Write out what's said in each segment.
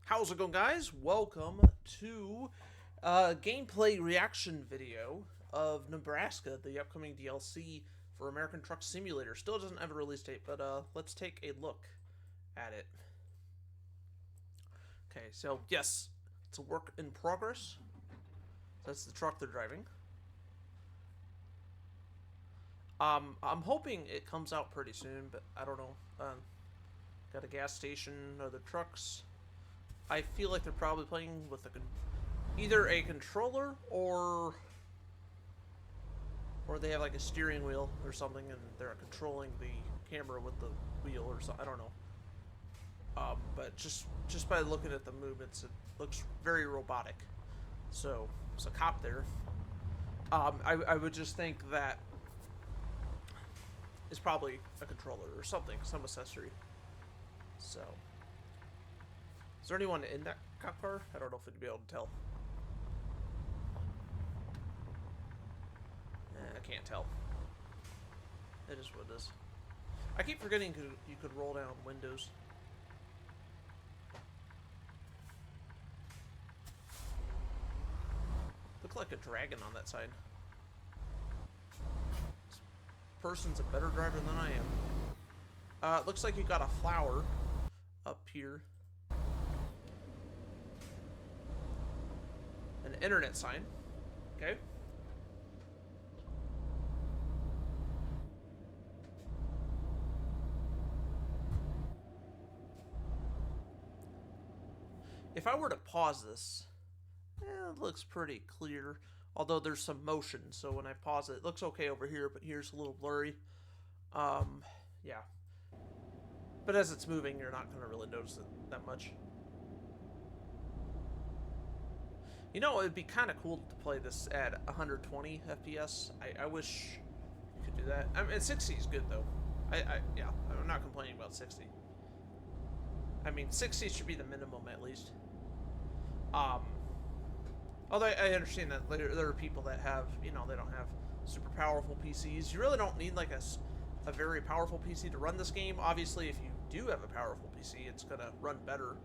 How's it going, guys? Welcome to gameplay reaction video of Nebraska, the upcoming DLC for American Truck Simulator. Still doesn't have a release date, but let's take a look at it. Okay, so yes, it's a work in progress. That's the truck they're driving. I'm hoping it comes out pretty soon, but I don't know. Got a gas station, other trucks. I feel like they're probably playing with either a controller or they have like a steering wheel or something, and they're controlling the camera with the wheel or something. I don't know. But just by looking at the movements, it looks very robotic. So there's a cop there. I would just think that it's probably a controller or something, some accessory. So. Is there anyone in that cop car? I don't know if it'd be able to tell. I can't tell. It is what it is. I keep forgetting you could roll down windows. Looks like a dragon on that side. This person's a better driver than I am. It looks like you got a flower up here. An internet sign. Okay. If I were to pause this, it looks pretty clear. Although there's some motion, so when I pause it, it looks okay over here, but here's a little blurry. Yeah. But as it's moving, you're not going to really notice it that much. You know, it'd be kind of cool to play this at 120 FPS. I wish you could do that. I mean, 60 is good, though. Yeah, I'm not complaining about 60. I mean, 60 should be the minimum, at least. Although I understand that there are people that have, you know, they don't have super powerful PCs. You really don't need, like, a very powerful PC to run this game. Obviously, if you do have a powerful PC, it's going to run better.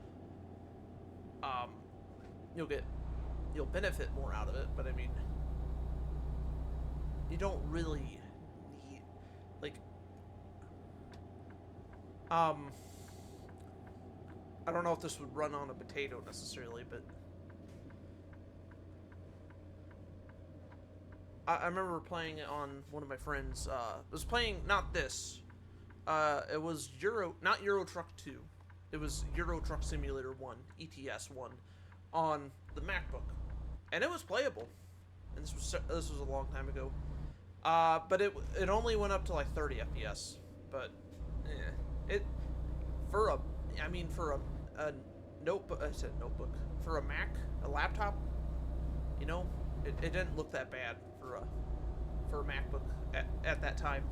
You'll benefit more out of it, but I mean, you don't really need, like, I don't know if this would run on a potato necessarily, but I remember playing it on one of my friends, was playing, not this, it was not Euro Truck 2, it was Euro Truck Simulator 1, ETS 1, on the MacBook. And it was playable, and this was a long time ago. But it only went up to like 30 FPS. But for a notebook. I said notebook, for a Mac, a laptop. You know, it didn't look that bad for a MacBook at that time.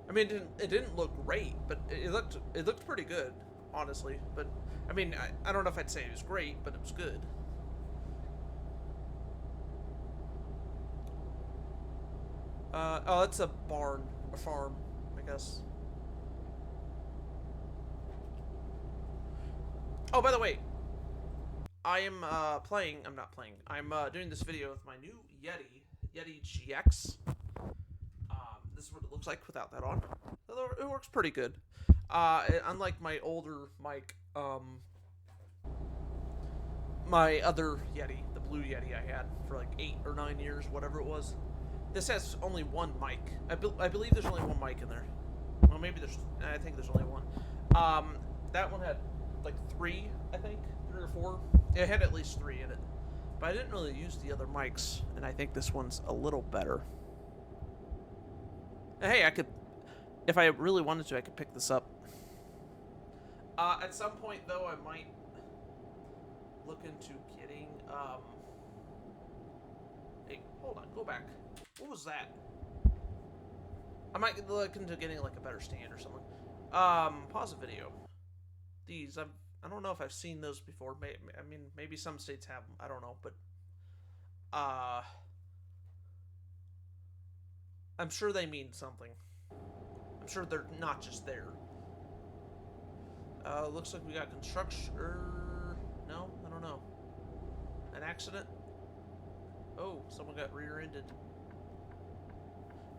I mean, it didn't look great, but it looked pretty good, honestly. But I mean, I don't know if I'd say it was great, but it was good. Oh, it's a barn, a farm, I guess. Oh, by the way, I am I'm not playing. I'm doing this video with my new Yeti GX. This is what it looks like without that on. It works pretty good. Unlike my older mic, my other Yeti, the blue Yeti I had for like 8 or 9 years, whatever it was. This has only one mic. I believe there's only one mic in there. Well, maybe I think there's only one. That one had like 3, I think, 3 or 4. It had at least 3 in it. But I didn't really use the other mics, and I think this one's a little better. And hey, if I really wanted to, I could pick this up. At some point, though, I might look into getting, hey, hold on, go back. What was that? I might look into getting, like, a better stand or something. Pause the video. These, I don't know if I've seen those before. I mean, maybe some states have them. I don't know, but, I'm sure they mean something. I'm sure they're not just there. Looks like we got construction. No, I don't know. An accident? Oh, someone got rear-ended.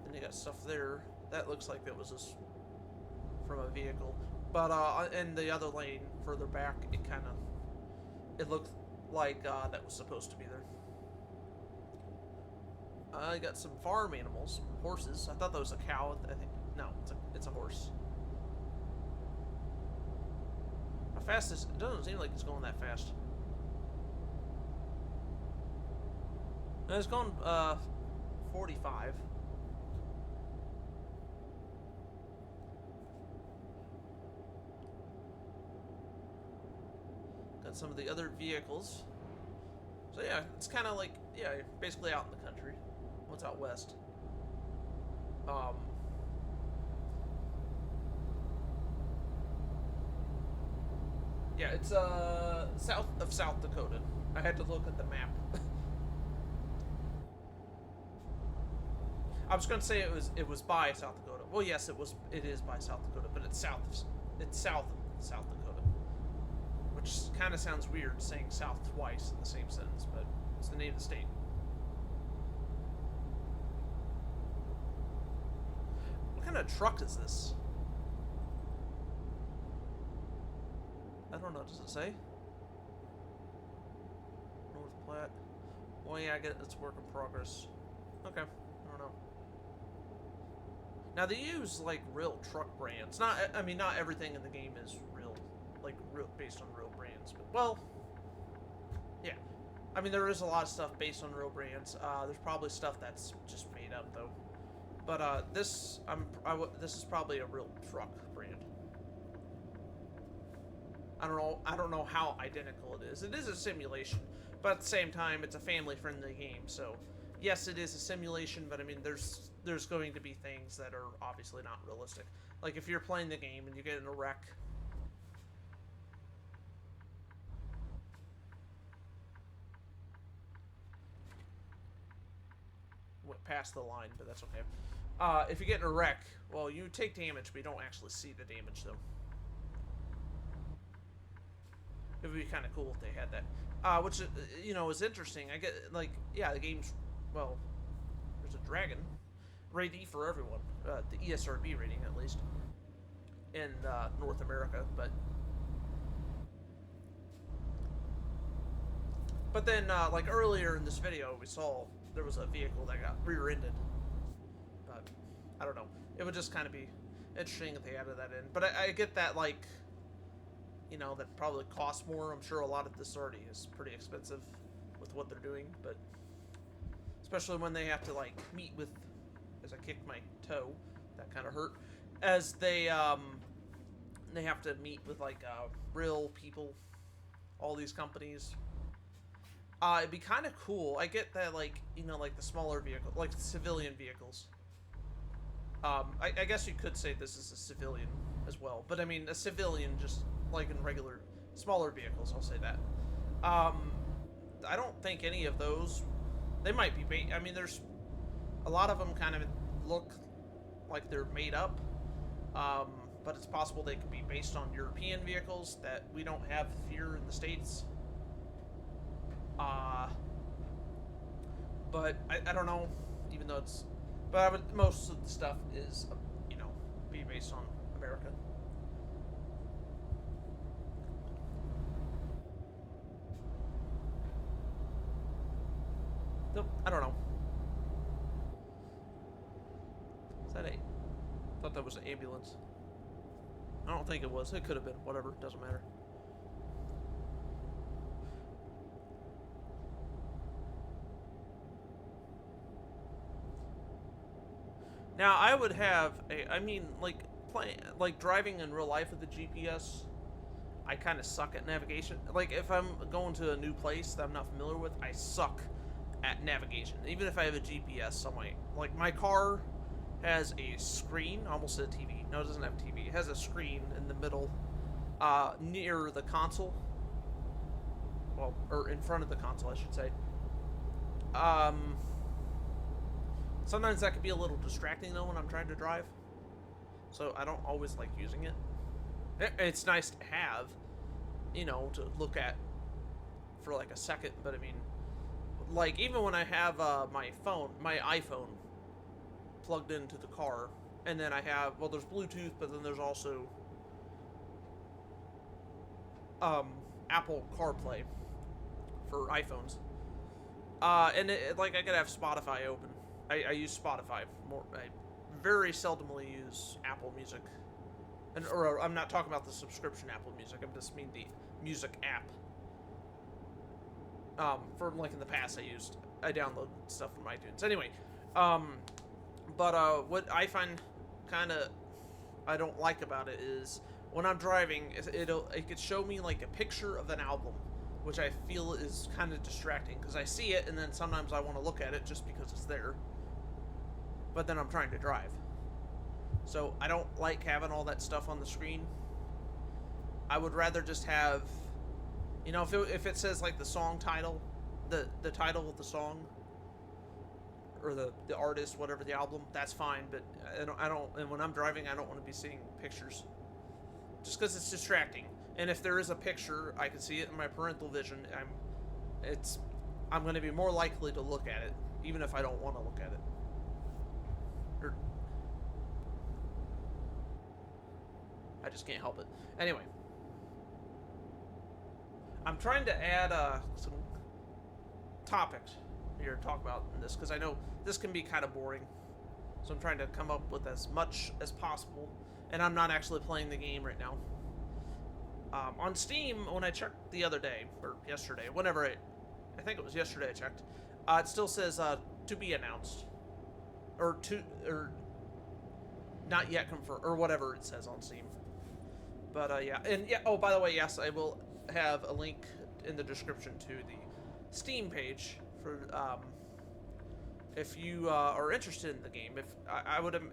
Then you got stuff there. That looks like it was just from a vehicle. But in the other lane, further back, it looked like that was supposed to be there. I got some farm animals, some horses. I thought that was a cow. I think no, it's a horse. How fast is it? Doesn't seem like it's going that fast. No, it's going 45. Got some of the other vehicles. So yeah, it's kind of like, yeah, you're basically out in the country. What's out west? Yeah, it's south of South Dakota. I had to look at the map. I was going to say it was by South Dakota. Well, yes, it is by South Dakota, but it's south of South Dakota, which kind of sounds weird saying south twice in the same sentence, but it's the name of the state. What kind of truck is this? I don't know. Does it say? North Platte. Well, yeah, I get it's work in progress. Okay. I don't know. Now they use like real truck brands. I mean, not everything in the game is real, based on real brands. But well, yeah. I mean, there is a lot of stuff based on real brands. There's probably stuff that's just made up though. But this is probably a real truck brand. I don't know how identical it is. It is a simulation, but at the same time, it's a family-friendly game. So, yes, it is a simulation, but I mean, there's going to be things that are obviously not realistic. Like if you're playing the game and you get in a wreck. Went past the line, but that's okay. If you get in a wreck, well, you take damage, but you don't actually see the damage, though. It would be kind of cool if they had that. Which, you know, is interesting. I get, like, yeah, the game's, well, there's a dragon. Rated E for everyone. The ESRB rating, at least. In North America, But then, like, earlier in this video, we saw there was a vehicle that got rear-ended. But, I don't know. It would just kind of be interesting if they added that in. But I get that, like, you know, that probably costs more. I'm sure a lot of this already is pretty expensive with what they're doing, but especially when they have to, like, meet with, as I kicked my toe, that kind of hurt, as they have to meet with, like, real people, all these companies. It'd be kind of cool. I get that, like, you know, like the smaller vehicle, like civilian vehicles. I guess you could say this is a civilian as well, but I mean, a civilian just like in regular smaller vehicles, I'll say that. I don't think any of those, they might be I mean, there's a lot of them kind of look like they're made up, but it's possible they could be based on European vehicles that we don't have here in the States. But I don't know, even though it's, but most of the stuff is, you know, be based on America. Nope, I don't know. Is that I thought that was an ambulance. I don't think it was. It could have been. Whatever. Doesn't matter. Now, I would have I mean, like, driving in real life with the GPS, I kind of suck at navigation. Like, if I'm going to a new place that I'm not familiar with, I suck at navigation. Even if I have a GPS on my car has a screen, almost a TV. No, it doesn't have a TV. It has a screen in the middle, near the console. Well, or in front of the console, I should say. Sometimes that can be a little distracting, though, when I'm trying to drive. So I don't always like using it. It's nice to have, to look at for like a second. But I mean, like even when I have my iPhone plugged into the car, and then I have there's Bluetooth, but then there's also um, Apple CarPlay for iPhones. And like I could have Spotify open. I use Spotify more. I very seldomly use Apple Music, or I'm not talking about the subscription Apple Music. I just mean the music app. For like in the past, I download stuff from iTunes. Anyway, um, but what I find kind of I don't like about it is when I'm driving, it could show me like a picture of an album, which I feel is kind of distracting because I see it and then sometimes I want to look at it just because it's there. But then I'm trying to drive, so I don't like having all that stuff on the screen. I would rather just have, if it says like the song title, the title of the song, or the artist, whatever the album, that's fine. But I don't, and when I'm driving, I don't want to be seeing pictures, just because it's distracting. And if there is a picture, I can see it in my parental vision. I'm going to be more likely to look at it, even if I don't want to look at it. Or, I just can't help it. Anyway, I'm trying to add some topics here to talk about in this because I know this can be kind of boring. So I'm trying to come up with as much as possible, and I'm not actually playing the game right now. On Steam, when I checked the other day or yesterday, I think it was yesterday I checked, it still says to be announced, or not yet confirmed, or whatever it says on Steam. But yeah, and yeah. Oh, by the way, yes, I will have a link in the description to the Steam page for if you are interested in the game.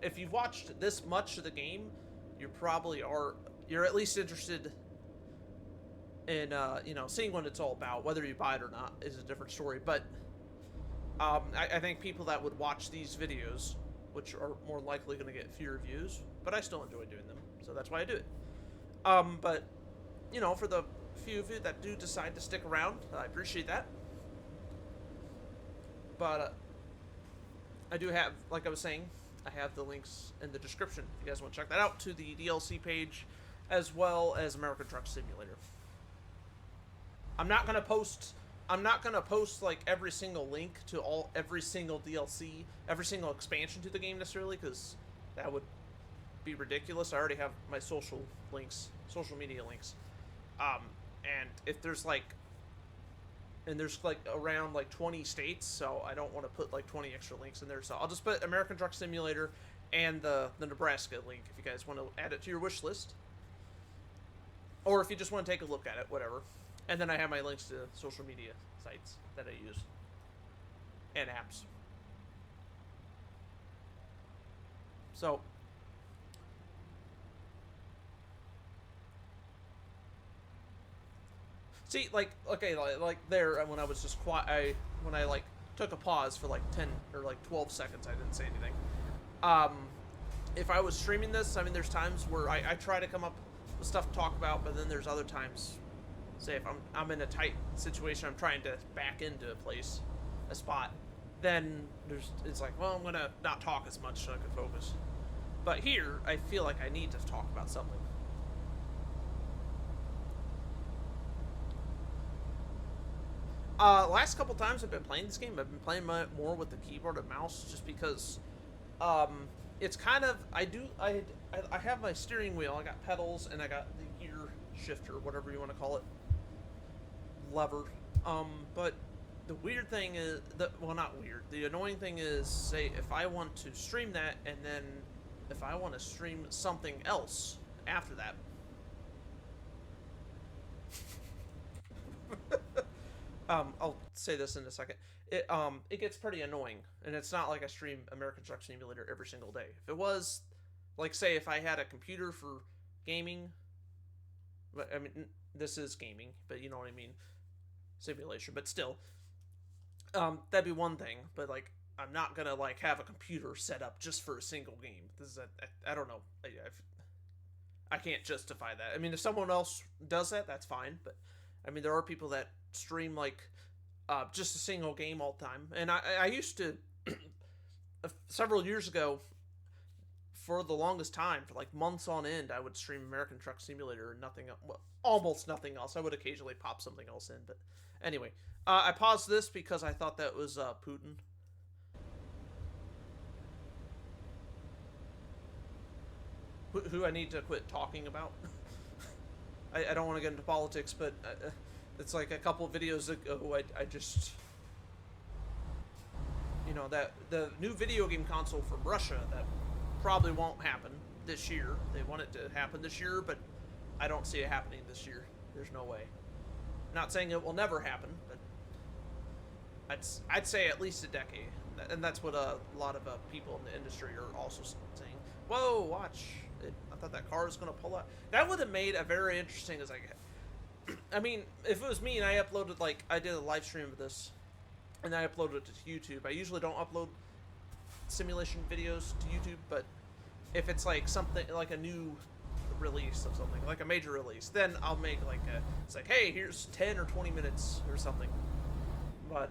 If you've watched this much of the game, you're at least interested in seeing what it's all about. Whether you buy it or not is a different story. But I think people that would watch these videos, which are more likely going to get fewer views, but I still enjoy doing them, so that's why I do it. But for the few of you that do decide to stick around, I appreciate that. But I do have, like I was saying, I have the links in the description if you guys want to check that out, to the DLC page as well as American Truck Simulator. I'm not gonna post like every single link to every single DLC, every single expansion to the game necessarily, because that would be ridiculous. I already have my social media links. And if there's like around like 20 states, so I don't want to put like 20 extra links in there. So I'll just put American Truck Simulator and the Nebraska link if you guys want to add it to your wish list, or if you just want to take a look at it, whatever. And then I have my links to social media sites that I use and apps. So see, like, okay, like there, when I was just quiet, when I like took a pause for like 10 or like 12 seconds, I didn't say anything. If I was streaming this, I mean, there's times where I try to come up with stuff to talk about, but then there's other times, say if I'm in a tight situation, I'm trying to back into a spot, then it's like, well, I'm gonna not talk as much so I can focus. But here, I feel like I need to talk about something. Last couple times I've been playing this game, I've been playing more with the keyboard and mouse, just because, it's kind of, I have my steering wheel, I got pedals, and I got the gear shifter, whatever you want to call it, lever. But the weird thing is, not weird, the annoying thing is, say, if I want to stream that, and then if I want to stream something else after that, I'll say this in a second. It gets pretty annoying, and it's not like I stream American Truck Simulator every single day. If it was, like, say, if I had a computer for gaming, but I mean, this is gaming, but you know what I mean, simulation. But still, that'd be one thing. But like, I'm not gonna like have a computer set up just for a single game. This is I don't know. I can't justify that. I mean, if someone else does that, that's fine. But I mean, there are people that stream like just a single game all the time, and I used to several years ago, for the longest time, for like months on end, I would stream American Truck Simulator and nothing, well, almost nothing else. I would occasionally pop something else in, but anyway, I paused this because I thought that was Putin. Who I need to quit talking about. I don't want to get into politics, but it's like a couple of videos ago, I just, you know, that the new video game console from Russia that probably won't happen this year. They want it to happen this year, but I don't see it happening this year. There's no way. Not saying it will never happen, but I'd say at least a decade, and that's what a lot of people in the industry are also saying. Whoa, watch! I thought that car was gonna pull out. That would have made a very interesting. As I mean, if it was me and I uploaded, like, I did a live stream of this, and I uploaded it to YouTube. I usually don't upload simulation videos to YouTube, but if it's like something like a new release of something, like a major release, then I'll make like it's like, hey, here's 10 or 20 minutes or something. But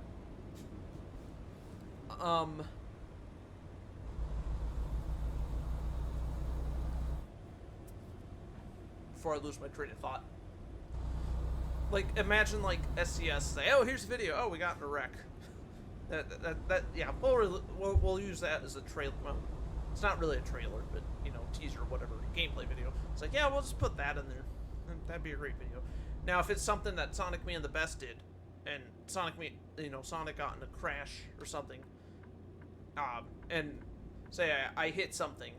before I lose my train of thought, like, imagine like SCS say, oh, here's a video, oh, we got in a wreck. That yeah, we'll use that as a trailer. Well, it's not really a trailer, but, you know, teaser or whatever, gameplay video. It's like, yeah, we'll just put that in there. That'd be a great video. Now, if it's something that SonicmanTheBest did, and Sonic got in a crash or something, and say I hit something,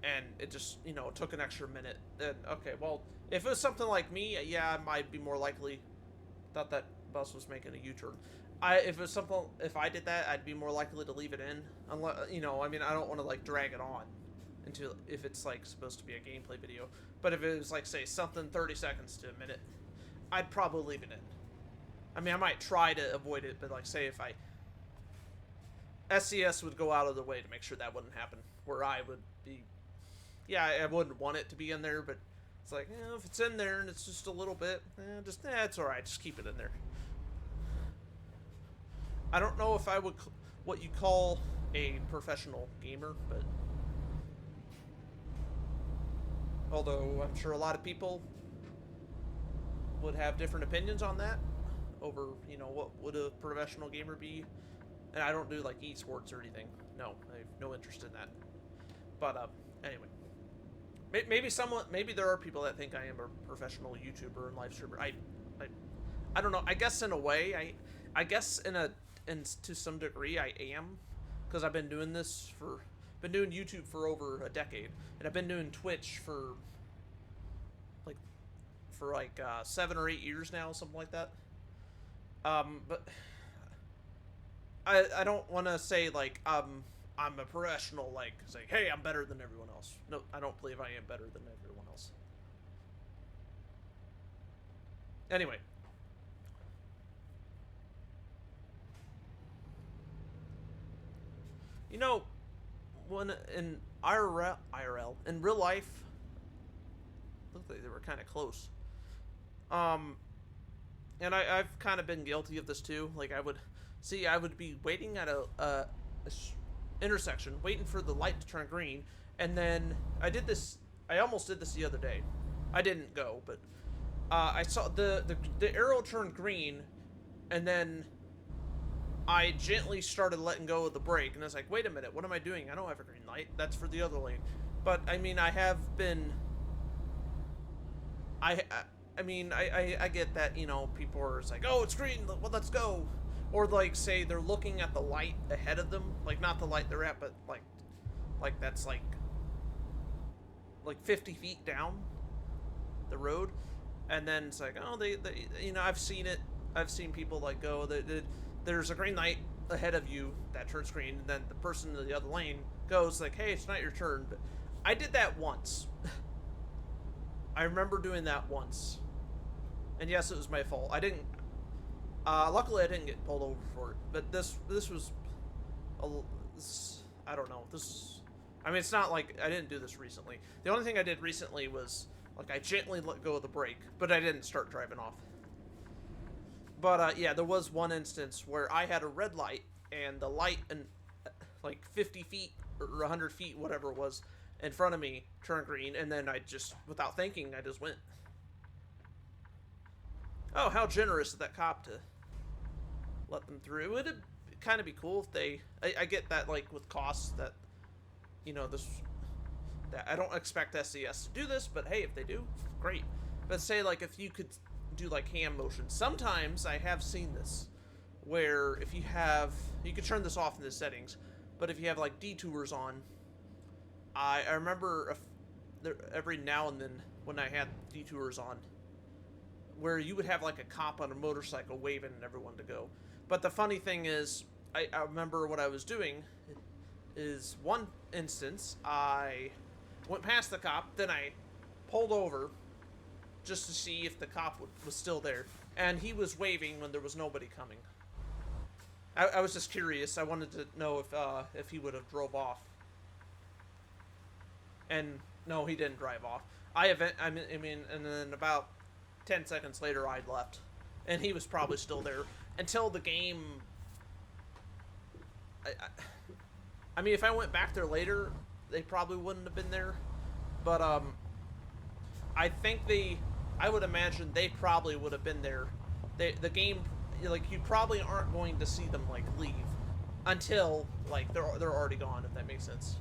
and it just, you know, took an extra minute, then, okay, well, if it was something like me, yeah, I might be more likely. Thought that bus was making a U-turn. If I did that, I'd be more likely to leave it in. Unless, you know, I mean, I don't want to, like, drag it on until, if it's, like, supposed to be a gameplay video. But if it was, like, say, something 30 seconds to a minute, I'd probably leave it in. I mean, I might try to avoid it, but, like, say if SCS would go out of the way to make sure that wouldn't happen, where I would be, yeah, I wouldn't want it to be in there, but it's like, if it's in there and it's just a little bit, it's alright, just keep it in there. I don't know if I would, what you call a professional gamer, but although I'm sure a lot of people would have different opinions on that, over, you know, what would a professional gamer be. And I don't do, like, esports or anything. No, I have no interest in that. But, anyway. Maybe there are people that think I am a professional YouTuber and live streamer. I don't know. I guess in a way, I guess to some degree I am, because I've been doing YouTube for over a decade, and I've been doing Twitch for 7 or 8 years now, something like that. But I don't want to say, like, I'm a professional, like, say, hey, I'm better than everyone else. No, I don't believe I am better than everyone else. Anyway. You know, when in IRL, in real life, looked like they were kind of close. And I've kind of been guilty of this too. Like, I would be waiting at a intersection, waiting for the light to turn green, and then I almost did this the other day. I didn't go, but I saw the arrow turned green, and then I gently started letting go of the brake, and I was like, wait a minute, what am I doing? I don't have a green light. That's for the other lane. But, I mean, I have been... I mean, I get that, you know, people are like, oh, it's green, well, let's go. Or, like, say they're looking at the light ahead of them. Like, not the light they're at, but, like that's, like 50 feet down the road. And then it's like, oh, they you know, I've seen it. I've seen people, like, go, there's a green light ahead of you that turns green, and then the person in the other lane goes, like, hey, it's not your turn. But I did that once. I remember doing that once. And yes, it was my fault. I didn't... luckily, I didn't get pulled over for it. But this was... I don't know. This I mean, it's not like I didn't do this recently. The only thing I did recently was, like, I gently let go of the brake, but I didn't start driving off. But, yeah, there was one instance where I had a red light, and the light in, like, 50 feet or 100 feet, whatever it was, in front of me turned green, and then I just, without thinking, I just went. Oh, how generous of that cop to let them through. It'd kind of be cool if they... I get that, like, with costs that, you know, this... that I don't expect SES to do this, but hey, if they do, great. But say, like, if you could do, like, hand motion. Sometimes I have seen this, where if you have... You could turn this off in the settings, but if you have, like, detours on... I remember every now and then when I had detours on, where you would have like a cop on a motorcycle waving at everyone to go. But the funny thing is, I remember what I was doing is one instance, I went past the cop, then I pulled over just to see if the cop was still there. And he was waving when there was nobody coming. I was just curious. I wanted to know if he would have drove off. And no, he didn't drive off. I mean, and then about 10 seconds later, I'd left. And he was probably still there until the game... I mean, if I went back there later, they probably wouldn't have been there. But, I think I would imagine they probably would have been there. The game, like, you probably aren't going to see them, like, leave until, like, they're already gone, if that makes sense.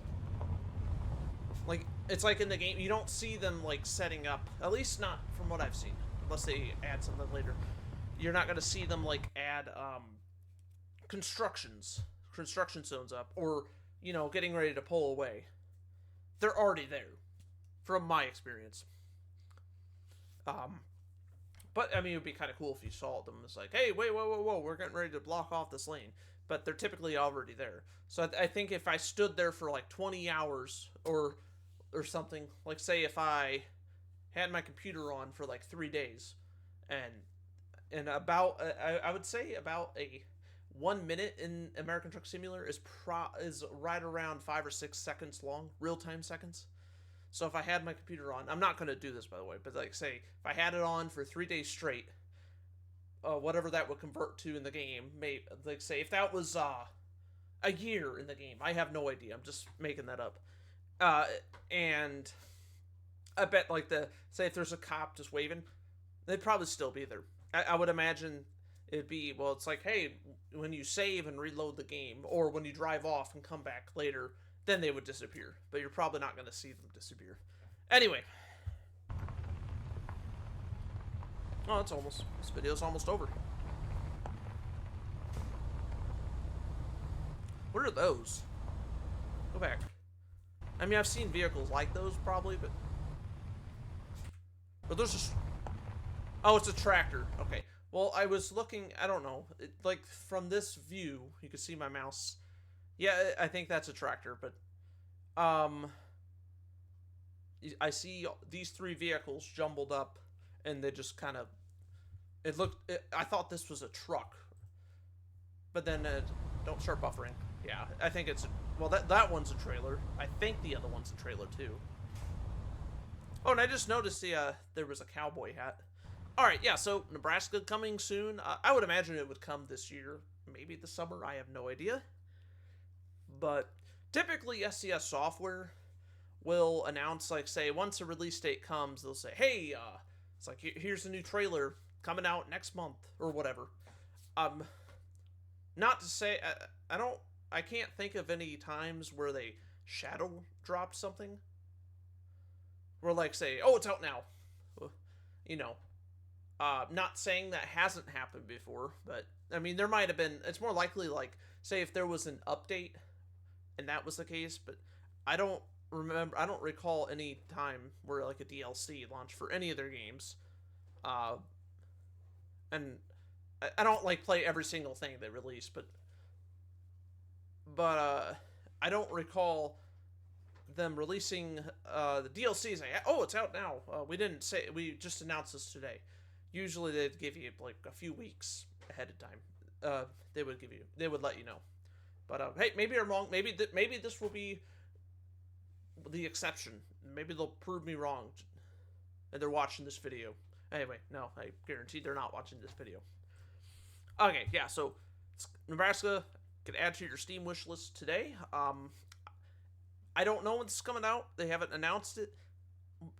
Like, it's like in the game, you don't see them, like, setting up, at least not from what I've seen, unless they add something later. You're not going to see them, like, add, construction zones up, or, you know, getting ready to pull away. They're already there, from my experience. But, I mean, it would be kind of cool if you saw them. It's like, hey, wait, whoa, we're getting ready to block off this lane. But they're typically already there. So I think if I stood there for, like, 20 hours, or something, like, say if I had my computer on for, like, 3 days, and about, I would say about a 1 minute in American Truck Simulator is right around 5 or 6 seconds long, real-time seconds. So if I had my computer on, I'm not going to do this, by the way, but, like, say, if I had it on for 3 days straight, whatever that would convert to in the game, like, say, if that was, a year in the game, I have no idea, I'm just making that up, and I bet, like, say if there's a cop just waving, they'd probably still be there. I would imagine it'd be, well, it's like, hey, when you save and reload the game, or when you drive off and come back later, then they would disappear. But you're probably not going to see them disappear. Anyway. Oh, this video's almost over. What are those? Go back. I mean, I've seen vehicles like those, probably, but there's just... Oh, it's a tractor. Okay. Well, I was looking... I don't know. Like, from this view, you can see my mouse. Yeah, I think that's a tractor, but... I see these 3 vehicles jumbled up, and they just kind of... I thought this was a truck. But then, don't start buffering. Yeah, I think it's... Well, that one's a trailer. I think the other one's a trailer, too. Oh, and I just noticed there was a cowboy hat. Alright, yeah, so Nebraska coming soon. I would imagine it would come this year. Maybe this summer. I have no idea. But typically, SCS software will announce, like, say, once a release date comes, they'll say, hey, it's like, here's a new trailer coming out next month, or whatever. Not to say... I can't think of any times where they shadow dropped something. Where, like, say, oh, it's out now. You know. Not saying that hasn't happened before, but, I mean, there might have been... It's more likely, like, say if there was an update, and that was the case, but I don't recall any time where, like, a DLC launched for any of their games. And I don't, like, play every single thing they release, but I don't recall them releasing the DLCs. Oh, it's out now. We just announced this today. Usually they'd give you, like, a few weeks ahead of time. They would let you know. But hey, maybe I'm wrong. Maybe this will be the exception. Maybe they'll prove me wrong, and they're watching this video. Anyway, no, I guarantee they're not watching this video. Okay, yeah, so Nebraska can add to your Steam wish list today. I don't know when this is coming out. They haven't announced it.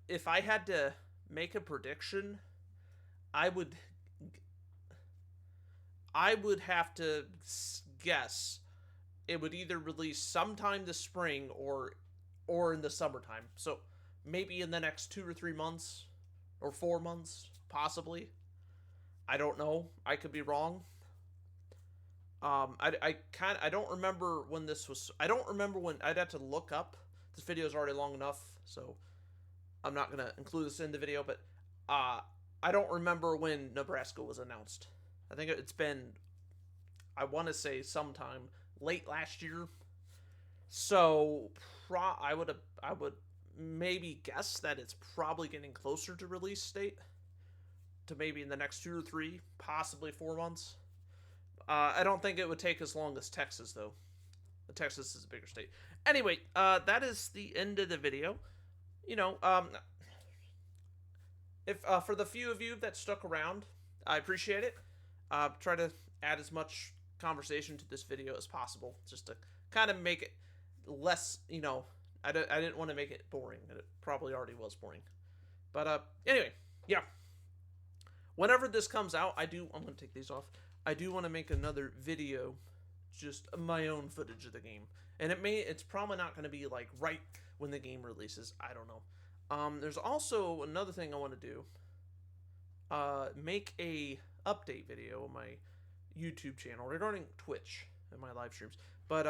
If I had to make a prediction, I would have to guess it would either release sometime this spring or in the summertime. So maybe in the next 2 or 3 months or 4 months, possibly. I don't know. I could be wrong. I don't remember when this was. I don't remember when. I'd have to look up. This video is already long enough, so I'm not gonna include this in the video. But I don't remember when Nebraska was announced. I think it's been. I want to say sometime late last year. So I would maybe guess that it's probably getting closer to release date. To maybe in the next 2 or 3, possibly 4 months. I don't think it would take as long as Texas, though. Texas is a bigger state. Anyway, that is the end of the video. You know, if for the few of you that stuck around, I appreciate it. Try to add as much conversation to this video as possible, just to kind of make it less, you know, I didn't want to make it boring, and it probably already was boring. But anyway, yeah. Whenever this comes out, I'm going to take these off. I do want to make another video, just my own footage of the game. And it's probably not going to be like right when the game releases. I don't know. There's also another thing I want to do. Make a update video on my YouTube channel regarding Twitch and my live streams. But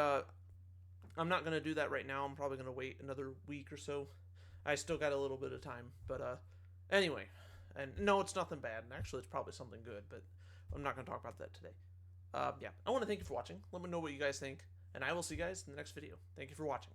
I'm not going to do that right now. I'm probably going to wait another week or so. I still got a little bit of time. But anyway, and no, it's nothing bad. And actually, it's probably something good, but I'm not going to talk about that today. Yeah, I want to thank you for watching. Let me know what you guys think, and I will see you guys in the next video. Thank you for watching.